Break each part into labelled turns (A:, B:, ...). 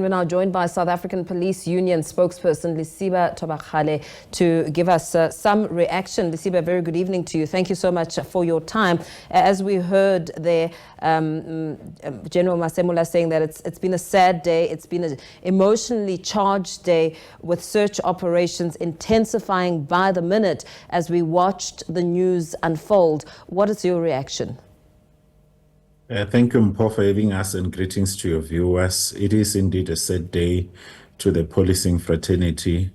A: we're now joined by South African Police Union spokesperson Lesiba Thobakgale to give us some reaction. Lesiba, very good evening to you. Thank you so much for your time. As we heard there, General Masemula saying that it's been a sad day, it's been an emotionally charged day with search operations intensifying by the minute as we watched the news unfold. What is your reaction?
B: Thank you, Mpho, for having us, and greetings to your viewers. It is indeed a sad day to the policing fraternity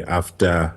B: after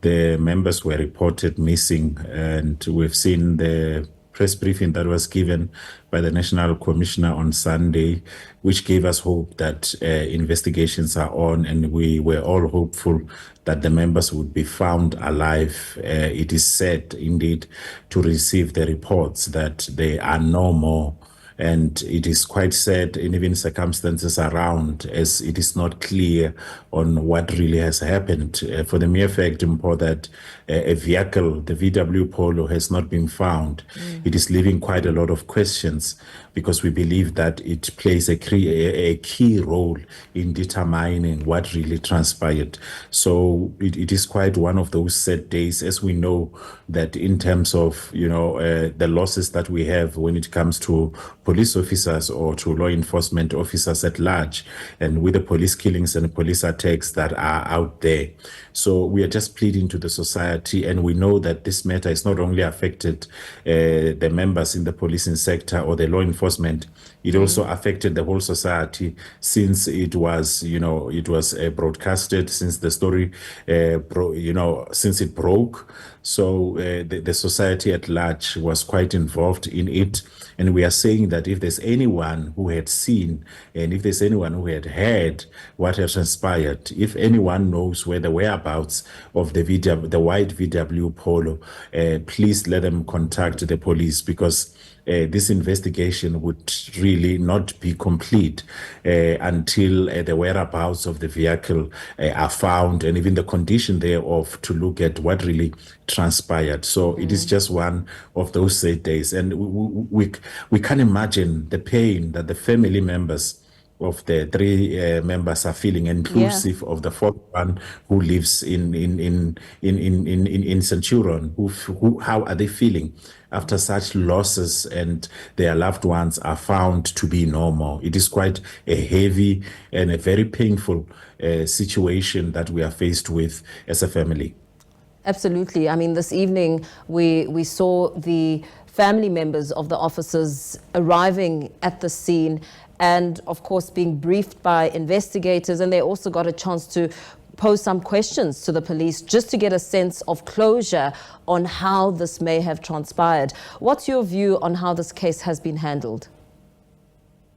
B: the members were reported missing, and we've seen the press briefing that was given by the National Commissioner on Sunday, which gave us hope that investigations are on, and we were all hopeful that the members would be found alive. It is sad indeed to receive the reports that they are no more. And it is quite sad, and even circumstances around, as it is not clear on what really has happened. For the mere fact, Mpho, that a vehicle, the VW Polo, has not been found, it is leaving quite a lot of questions, because we believe that it plays a key role in determining what really transpired. So it is quite one of those sad days, as we know that in terms of, the losses that we have when it comes to police officers or to law enforcement officers at large, and with the police killings and police attacks that are out there. So we are just pleading to the society, and we know that this matter is not only affected the members in the policing sector or the law enforcement, it also affected the whole society, since it was, broadcasted, since the story, since it broke. So the society at large was quite involved in it. And we are saying that if there's anyone who had seen, and if there's anyone who had heard what has transpired, if anyone knows where the whereabouts of the white VW Polo, please let them contact the police, because this investigation would really not be complete until the whereabouts of the vehicle are found, and even the condition thereof, to look at what really transpired. So it is just one of those sad days, and we can imagine the pain that the family members of the three members are feeling, inclusive of the fourth one who lives in Centurion. How are they feeling after such losses, and their loved ones are found to be normal? It is quite a heavy and a very painful situation that we are faced with as a family.
A: Absolutely. I mean, this evening we saw the family members of the officers arriving at the scene, and of course being briefed by investigators, and they also got a chance to pose some questions to the police just to get a sense of closure on how this may have transpired. What's your view on how this case has been handled?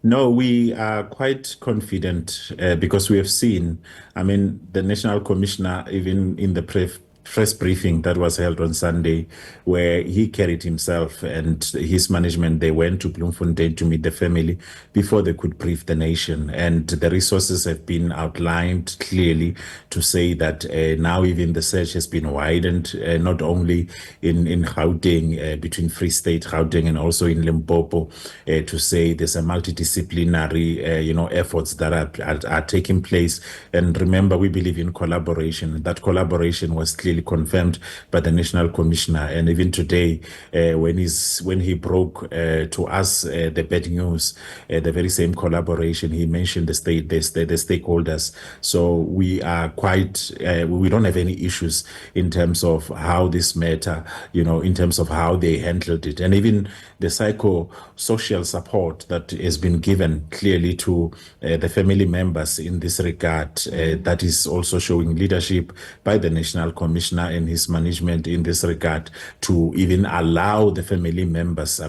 B: No, we are quite confident because we have seen, the National Commissioner, even in the press briefing that was held on Sunday, where he carried himself and his management, they went to Bloemfontein to meet the family before they could brief the nation. And the resources have been outlined clearly to say that now even the search has been widened, not only in Gauteng, between Free State, Gauteng, and also in Limpopo, to say there's a multidisciplinary, efforts that are taking place. And remember, we believe in collaboration. That collaboration was clearly confirmed by the National Commissioner, and even today, when he broke to us the bad news, the very same collaboration, he mentioned the stakeholders. So we are quite, we don't have any issues in terms of how this matter, in terms of how they handled it, and even the psychosocial support that has been given clearly to the family members in this regard. That is also showing leadership by the National Commissioner and his management in this regard, to even allow the family members,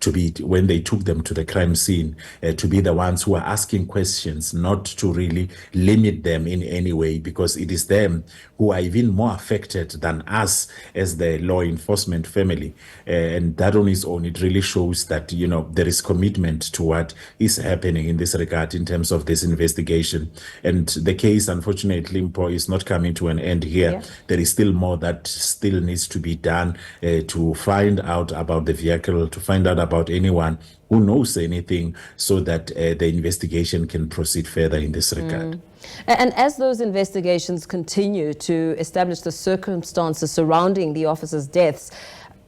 B: to be, when they took them to the crime scene, to be the ones who are asking questions, not to really limit them in any way, because it is them who are even more affected than us as the law enforcement family. And that on its own, it really shows that, there is commitment to what is happening in this regard in terms of this investigation. And the case, unfortunately, Mpho, is not coming to an end here. There is there's still more that still needs to be done to find out about the vehicle, to find out about anyone who knows anything, so that the investigation can proceed further in this regard.
A: And as those investigations continue to establish the circumstances surrounding the officers' deaths,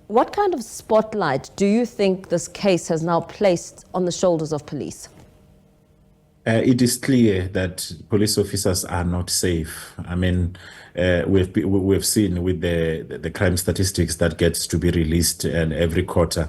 A: what kind of spotlight do you think this case has now placed on the shoulders of police?
B: It is clear that police officers are not safe. I mean, we've seen with the crime statistics that gets to be released and every quarter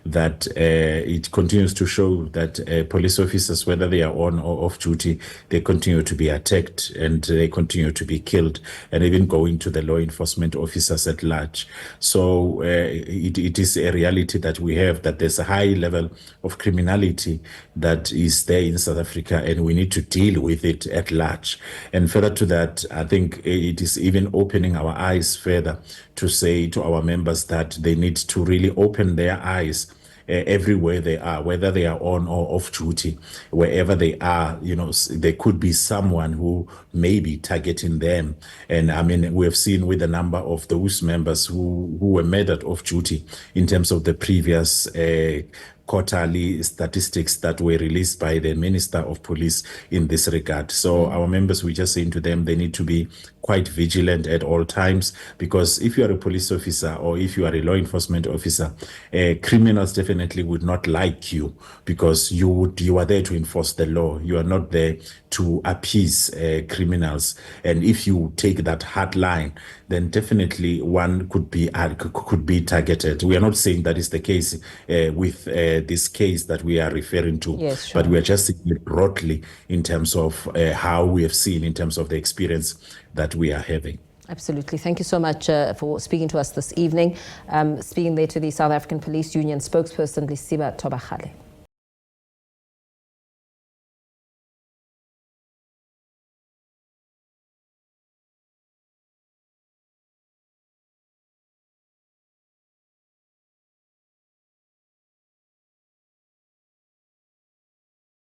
B: that it continues to show that police officers, whether they are on or off duty, they continue to be attacked and they continue to be killed, and even going to the law enforcement officers at large. So it is a reality that we have, that there's a high level of criminality that is there in South Africa, and we need to deal with it at large. And further to that, I think it is even opening our eyes further to say to our members that they need to really open their eyes everywhere they are, whether they are on or off duty, wherever they are. There could be someone who may be targeting them. And I mean, we have seen with a number of those members who were murdered off duty in terms of the previous quarterly statistics that were released by the Minister of Police in this regard. So our members, we just saying to them, they need to be quite vigilant at all times, because if you are a police officer or if you are a law enforcement officer, criminals definitely would not like you, because you are there to enforce the law. You are not there to appease criminals. And if you take that hard line, then definitely one could be targeted. We are not saying that is the case with this case that we are referring to,
A: yes, sure.
B: But we are just saying it broadly in terms of how we have seen, in terms of the experience that we are having.
A: Absolutely. Thank you so much for speaking to us this evening. Speaking there to the South African Police Union spokesperson, Lesiba Thobakgale.